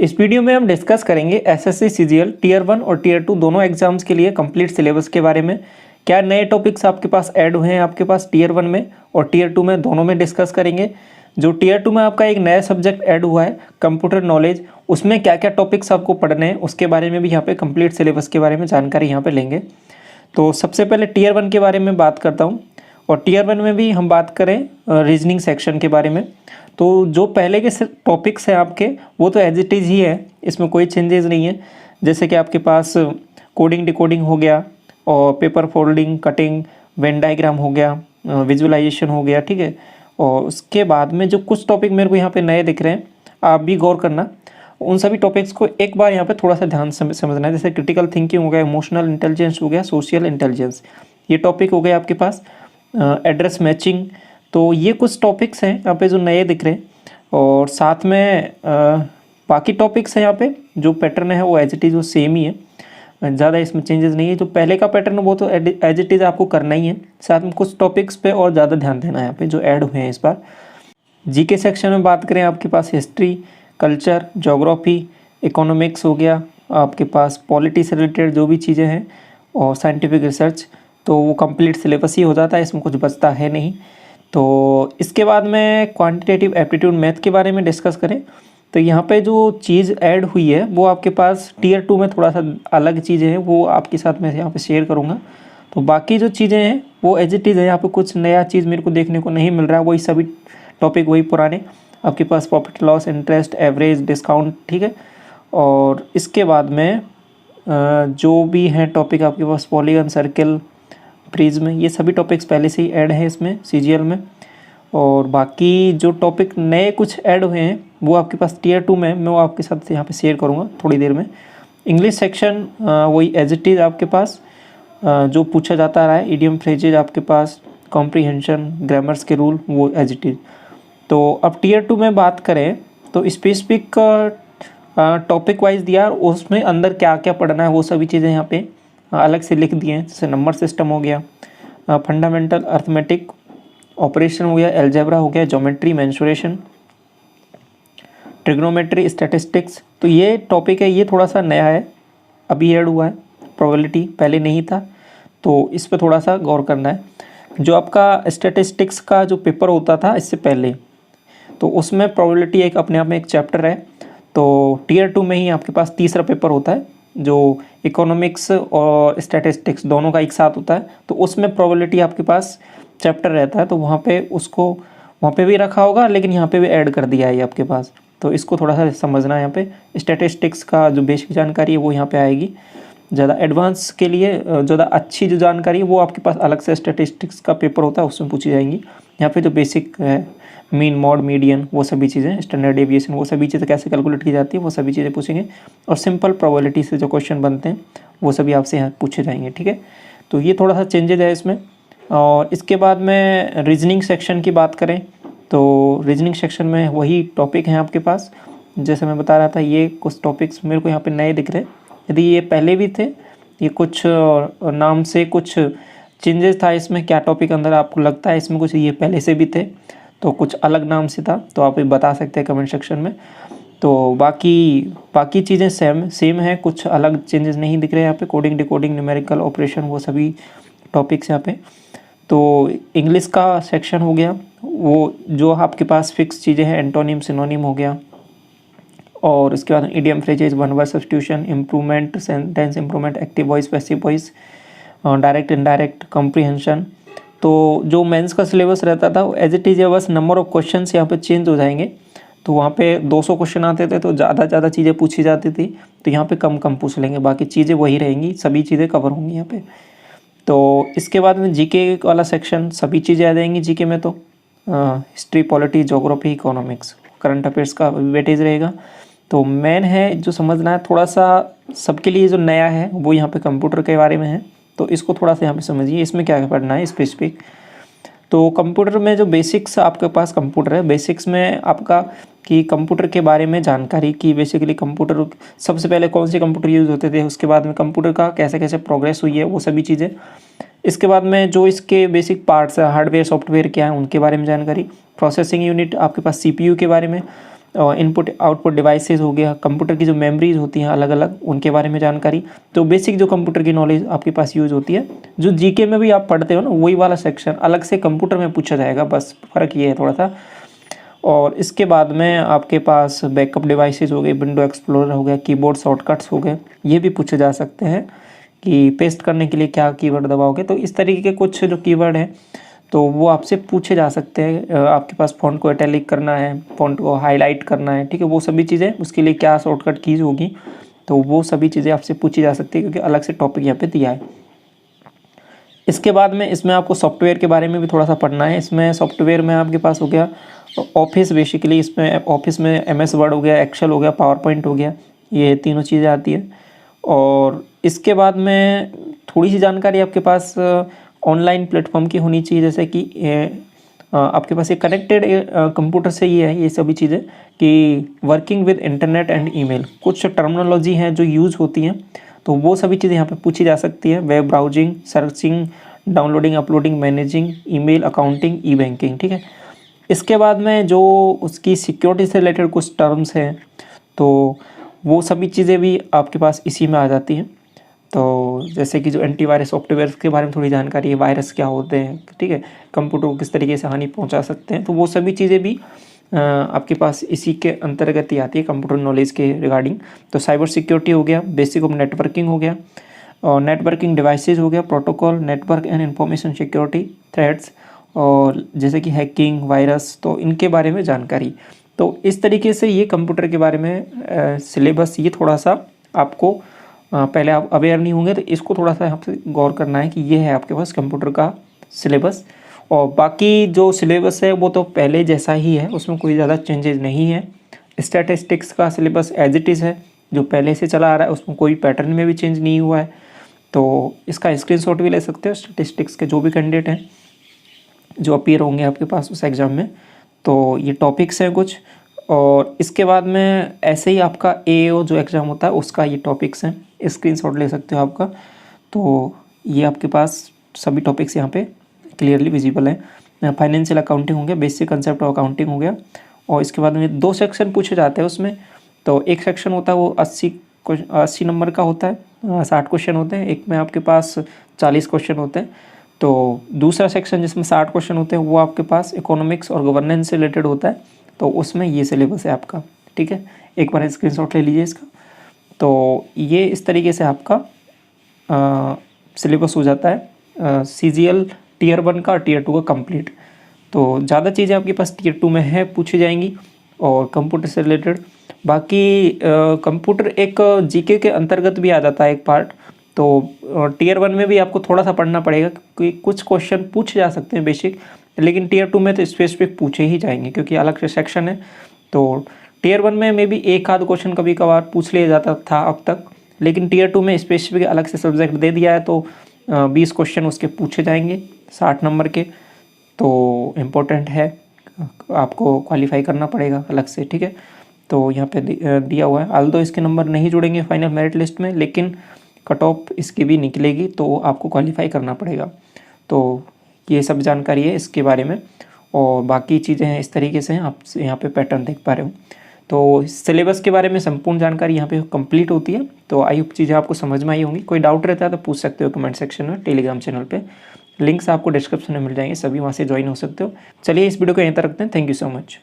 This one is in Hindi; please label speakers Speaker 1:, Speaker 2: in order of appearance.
Speaker 1: इस वीडियो में हम डिस्कस करेंगे एसएससी सीजीएल टीयर 1 और टीयर 2 दोनों एग्जाम्स के लिए कंप्लीट सिलेबस के बारे में। क्या नए टॉपिक्स आपके पास ऐड हुए हैं आपके पास टीयर 1 में और टीयर 2 में, दोनों में डिस्कस करेंगे। जो टीयर 2 में आपका एक नया सब्जेक्ट ऐड हुआ है कंप्यूटर नॉलेज, उसमें क्या क्या टॉपिक्स आपको पढ़ने हैं उसके बारे में भी यहाँ पे कंप्लीट सिलेबस के बारे में जानकारी यहाँ पे लेंगे। तो सबसे पहले टीयर 1 के बारे में बात करता हूँ और टीयर 1 में भी हम बात करें रीजनिंग सेक्शन के बारे में। तो जो पहले के टॉपिक्स हैं आपके वो तो एज इट इज़ ही है, इसमें कोई चेंजेस नहीं है। जैसे कि आपके पास कोडिंग डिकोडिंग हो गया और paper folding cutting, Venn diagram हो गया, विजुअलाइजेशन हो गया, ठीक है। और उसके बाद में जो कुछ टॉपिक मेरे को यहाँ पे नए दिख रहे हैं, आप भी गौर करना, उन सभी टॉपिक्स को एक बार यहाँ पे थोड़ा सा ध्यान समझना है। जैसे क्रिटिकल थिंकिंग हो गया, इमोशनल इंटेलिजेंस हो गया, सोशल इंटेलिजेंस, ये टॉपिक हो गए आपके पास। एड्रेस मैचिंग, तो ये कुछ टॉपिक्स हैं यहाँ पे जो नए दिख रहे हैं। और साथ में बाकी टॉपिक्स हैं यहाँ पे जो पैटर्न है वो एज इट इज़ वो सेम ही है, ज़्यादा इसमें चेंजेस नहीं है। जो पहले का पैटर्न वो तो एज इट इज़ आपको करना ही है, साथ में कुछ टॉपिक्स पे और ज़्यादा ध्यान देना है यहाँ पे जो ऐड हुए हैं इस बार। जीके सेक्शन में बात करें, आपके पास हिस्ट्री, कल्चर, ज्योग्राफी, इकोनॉमिक्स हो गया, आपके पास पॉलिटी से रिलेटेड जो भी चीज़ें हैं और साइंटिफिक रिसर्च, तो वो कंप्लीट सिलेबस ही हो जाता है, इसमें कुछ बचता है नहीं। तो इसके बाद में क्वांटिटेटिव एप्टीट्यूड मैथ के बारे में डिस्कस करें तो यहाँ पे जो चीज़ ऐड हुई है वो आपके पास टीयर 2 में थोड़ा सा अलग चीज़ें हैं, वो आपके साथ मैं यहाँ पे शेयर करूँगा। तो बाकी जो चीज़ें हैं वो एज इट इज़ है, यहाँ पे कुछ नया चीज़ मेरे को देखने को नहीं मिल रहा है, वही सभी टॉपिक वही पुराने आपके पास, profit loss, interest, average, discount, ठीक है। और इसके बाद में जो भी हैं टॉपिक आपके पास, पॉलीगन, सर्किल, प्रिज्म, ये सभी टॉपिक्स पहले से ही ऐड हैं इसमें सीजीएल में। और बाकी जो टॉपिक नए कुछ ऐड हुए हैं वो आपके पास टीयर 2 में, मैं वो आपके साथ यहाँ पे शेयर करूँगा थोड़ी देर में। इंग्लिश सेक्शन वही एज इट इज़ आपके पास जो पूछा जाता रहा है, इडियम फ्रेजेज आपके पास, कॉम्प्रीहेंशन, ग्रामर्स के रूल, वो एज इट इज़। तो अब टीयर 2 में बात करें तो स्पेसिफिक टॉपिक वाइज दिया, उसमें अंदर क्या क्या पढ़ना है वो सभी चीज़ें यहाँ पे अलग से लिख दिए हैं। जैसे नंबर सिस्टम हो गया, फंडामेंटल अर्थमेटिक ऑपरेशन हो गया, एल्जेब्रा हो गया, ज्योमेट्री, मेंसुरेशन, ट्रिग्नोमेट्री, स्टैटिस्टिक्स, तो ये टॉपिक है, ये थोड़ा सा नया है, अभी ऐड हुआ है। प्रोबेबिलिटी पहले नहीं था, तो इस पर थोड़ा सा गौर करना है। जो आपका स्टैटिस्टिक्स का जो पेपर होता था इससे पहले, तो उसमें प्रोबेबिलिटी एक अपने आप में एक चैप्टर है। तो टीयर 2 में ही आपके पास तीसरा पेपर होता है जो इकोनॉमिक्स और स्टैटिस्टिक्स दोनों का एक साथ होता है, तो उसमें प्रोबेबिलिटी आपके पास चैप्टर रहता है। तो वहाँ पे उसको वहाँ पे भी रखा होगा, लेकिन यहाँ पे भी ऐड कर दिया है आपके पास, तो इसको थोड़ा सा समझना है। यहाँ पे स्टैटिस्टिक्स का जो बेसिक जानकारी है वो यहाँ पे आएगी। ज़्यादा एडवांस के लिए ज़्यादा अच्छी जो जानकारी है वो आपके पास अलग से स्टैटिस्टिक्स का पेपर होता है, उसमें पूछी जाएंगी। यहाँ पे जो बेसिक है, मीन, मॉड, मीडियन, वो सभी चीज़ें, स्टैंडर्ड डेविएशन, वो सभी चीज़ें कैसे कैलकुलेट की जाती है वो सभी चीज़ें पूछेंगे। और सिंपल प्रोबेबिलिटी से जो क्वेश्चन बनते हैं वो सभी आपसे यहाँ पूछे जाएंगे, ठीक है। तो ये थोड़ा सा चेंजेज है इसमें। और इसके बाद में रीजनिंग सेक्शन की बात करें तो रीजनिंग सेक्शन में वही टॉपिक हैं आपके पास, जैसे मैं बता रहा था, ये कुछ टॉपिक्स मेरे को यहाँ पे नए दिख रहे हैं। यदि ये पहले भी थे, ये कुछ नाम से कुछ चेंजेस था इसमें, क्या टॉपिक अंदर आपको लगता है इसमें कुछ ये पहले से भी थे तो कुछ अलग नाम से था, तो आप ये बता सकते हैं कमेंट सेक्शन में। तो बाकी चीज़ें सेम है, कुछ अलग चेंजेस नहीं दिख रहे हैं यहाँ पे। कोडिंग डिकोडिंग, न्यूमेरिकल ऑपरेशन, वो सभी टॉपिक्स यहाँ पे। तो इंग्लिश का सेक्शन हो गया, वो जो आपके पास फिक्स चीज़ें हैं, एंटोनिम, सिनोनिम हो गया। और इसके बाद idiom phrases, one word substitution, improvement, sentence improvement, active voice, passive voice, direct indirect, comprehension. तो जो मेंस का सिलेबस रहता था एज इट इज़ है, बस नंबर ऑफ क्वेश्चंस यहाँ पे चेंज हो जाएंगे। तो वहाँ पे 200 क्वेश्चन आते थे तो ज़्यादा चीज़ें पूछी जाती थी, तो यहाँ पे कम पूछ लेंगे, बाकी चीज़ें वही रहेंगी, सभी चीज़ें कवर होंगी यहाँ पे। तो इसके बाद में जीके वाला सेक्शन, सभी चीज़ें आ जाएंगी जीके में। तो history, polity, geography, economics, current affairs का वेटेज रहेगा। तो मेन है जो समझना है थोड़ा सा सबके लिए, जो नया है वो यहाँ पे कंप्यूटर के बारे में है, तो इसको थोड़ा सा यहाँ पे समझिए, इसमें क्या पढ़ना है स्पेसिफिक। तो कंप्यूटर में जो बेसिक्स आपके पास कंप्यूटर है, बेसिक्स में आपका कि कंप्यूटर के बारे में जानकारी की, बेसिकली कंप्यूटर सबसे पहले कौन से कंप्यूटर यूज़ होते थे, उसके बाद में कंप्यूटर का कैसे कैसे प्रोग्रेस हुई है, वो सभी चीज़ें। इसके बाद में जो इसके बेसिक पार्ट्स है, हार्डवेयर सॉफ्टवेयर क्या है, उनके बारे में जानकारी। प्रोसेसिंग यूनिट आपके पास सीपीयू के बारे में, इनपुट आउटपुट डिवाइसेस हो गया, कंप्यूटर की जो मेमोरीज होती हैं अलग अलग उनके बारे में जानकारी। तो बेसिक जो कंप्यूटर की नॉलेज आपके पास यूज़ होती है, जो जीके में भी आप पढ़ते हो ना वही वाला सेक्शन अलग से कंप्यूटर में पूछा जाएगा, बस फ़र्क ये है थोड़ा सा। और इसके बाद में आपके पास बैकअप डिवाइसेस हो गए, विंडो एक्सप्लोरर हो गया, कीबोर्ड शॉर्टकट्स हो गए, ये भी पूछे जा सकते हैं कि पेस्ट करने के लिए क्या कीवर्ड दबाओगे। तो इस तरीके के कुछ जो कीवर्ड हैं तो वो आपसे पूछे जा सकते हैं। आपके पास फ़ॉन्ट को इटैलिक करना है, फ़ॉन्ट को हाईलाइट करना है, ठीक है, वो सभी चीज़ें उसके लिए क्या शॉर्टकट कीज़ होगी, तो वो सभी चीज़ें आपसे पूछी जा सकती है क्योंकि अलग से टॉपिक यहाँ पे दिया है। इसके बाद में इसमें आपको सॉफ्टवेयर के बारे में भी थोड़ा सा पढ़ना है। इसमें सॉफ्टवेयर में आपके पास हो गया ऑफिस, बेसिकली इसमें ऑफिस में MS वर्ड हो गया, एक्सेल हो गया, पावर पॉइंट हो गया, ये तीनों चीज़ें आती है। और इसके बाद में थोड़ी सी जानकारी आपके पास ऑनलाइन प्लेटफॉर्म की होनी चाहिए, जैसे कि आपके पास एक कनेक्टेड कंप्यूटर से ही है ये सभी चीज़ें कि working with internet and email, कुछ टर्मिनोलॉजी हैं जो यूज़ होती हैं तो वो सभी चीज़ें यहाँ पे पूछी जा सकती है। Web browsing, searching, downloading, uploading, managing, email, accounting, e banking, ठीक है। इसके बाद में जो उसकी सिक्योरिटी से रिलेटेड कुछ टर्म्स हैं तो वो सभी चीज़ें भी आपके पास इसी में आ जाती हैं। तो जैसे कि जो एंटीवायरस सॉफ्टवेयर के बारे में थोड़ी जानकारी है, वायरस क्या होते हैं, ठीक है, कंप्यूटर को किस तरीके से हानि पहुंचा सकते हैं, तो वो सभी चीज़ें भी आपके पास इसी के अंतर्गत ही आती है कंप्यूटर नॉलेज के रिगार्डिंग। तो साइबर सिक्योरिटी हो गया, बेसिक ऑफ नेटवर्किंग हो गया, और नेटवर्किंग डिवाइसेस हो गया, protocol, network and information security, threads, और जैसे कि हैकिंग, वायरस, तो इनके बारे में जानकारी। तो इस तरीके से ये कंप्यूटर के बारे में सिलेबस, ये थोड़ा सा आपको पहले आप अवेयर नहीं होंगे तो इसको थोड़ा सा आपसे गौर करना है कि ये है आपके पास कंप्यूटर का सिलेबस। और बाकी जो सिलेबस है वो तो पहले जैसा ही है, उसमें कोई ज़्यादा चेंजेस नहीं है। स्टैटिस्टिक्स का सिलेबस एज इट इज़ है, जो पहले से चला आ रहा है, उसमें कोई पैटर्न में भी चेंज नहीं हुआ है। तो इसका स्क्रीनशॉट भी ले सकते हो स्टैटिस्टिक्स के जो भी कैंडिडेट हैं जो अपीयर होंगे आपके पास उस एग्ज़ाम में। तो ये टॉपिक्स हैं कुछ, और इसके बाद में ऐसे ही आपका AO जो एग्ज़ाम होता है उसका ये टॉपिक्स हैं, स्क्रीनशॉट ले सकते हो आपका। तो ये आपके पास सभी टॉपिक्स यहाँ पे क्लियरली विजिबल हैं। फाइनेंशियल अकाउंटिंग हो गया, बेसिक कंसेप्ट ऑफ अकाउंटिंग हो गया, और इसके बाद में 2 सेक्शन पूछे जाते हैं उसमें। तो एक सेक्शन होता है वो 80 नंबर का होता है, 60 क्वेश्चन होते हैं, एक में आपके पास 40 क्वेश्चन होते हैं। तो दूसरा सेक्शन जिसमें 60 क्वेश्चन होते हैं वो आपके पास इकोनॉमिक्स और गवर्नेंस से रिलेटेड होता है, तो उसमें ये सिलेबस है आपका, ठीक है। एक बार स्क्रीनशॉट ले लीजिए इसका। तो ये इस तरीके से आपका सिलेबस हो जाता है CGL Tier 1 का, Tier 2 का कंप्लीट। तो ज़्यादा चीज़ें आपके पास Tier 2 में है पूछी जाएंगी और कंप्यूटर से रिलेटेड। बाकी कंप्यूटर एक GK के अंतर्गत भी आ जाता है एक पार्ट, तो Tier 1 में भी आपको थोड़ा सा पढ़ना पड़ेगा क्योंकि कुछ क्वेश्चन पूछे जा सकते हैं बेसिक, लेकिन Tier 2 में तो स्पेसिफिक पूछे ही जाएंगे क्योंकि अलग से सेक्शन है। तो Tier 1 में मे बी एक आध क्वेश्चन कभी कभार पूछ लिया जाता था अब तक, लेकिन Tier 2 में स्पेसिफिक अलग से सब्जेक्ट दे दिया है तो 20 क्वेश्चन उसके पूछे जाएंगे 60 नंबर के। तो इम्पोर्टेंट है, आपको क्वालिफाई करना पड़ेगा अलग से, ठीक है। तो यहाँ पे दिया हुआ है, आल्दो इसके नंबर नहीं जुड़ेंगे फाइनल मेरिट लिस्ट में, लेकिन कट ऑफ इसकी भी निकलेगी तो आपको क्वालिफाई करना पड़ेगा। तो ये सब जानकारी है इसके बारे में, और बाकी चीज़ें हैं इस तरीके से हैं, आप यहाँ पे पैटर्न देख पा रहे हो। तो सिलेबस के बारे में संपूर्ण जानकारी यहाँ पे कंप्लीट होती है। तो आई होप चीज़ें आपको समझ में आई होंगी। कोई डाउट रहता है तो पूछ सकते हो कमेंट सेक्शन में, टेलीग्राम चैनल पे लिंक्स आपको डिस्क्रिप्शन में मिल जाएंगे, सभी वहाँ से ज्वाइन हो सकते हो। चलिए इस वीडियो को यहीं तक रखते हैं। Thank you so much.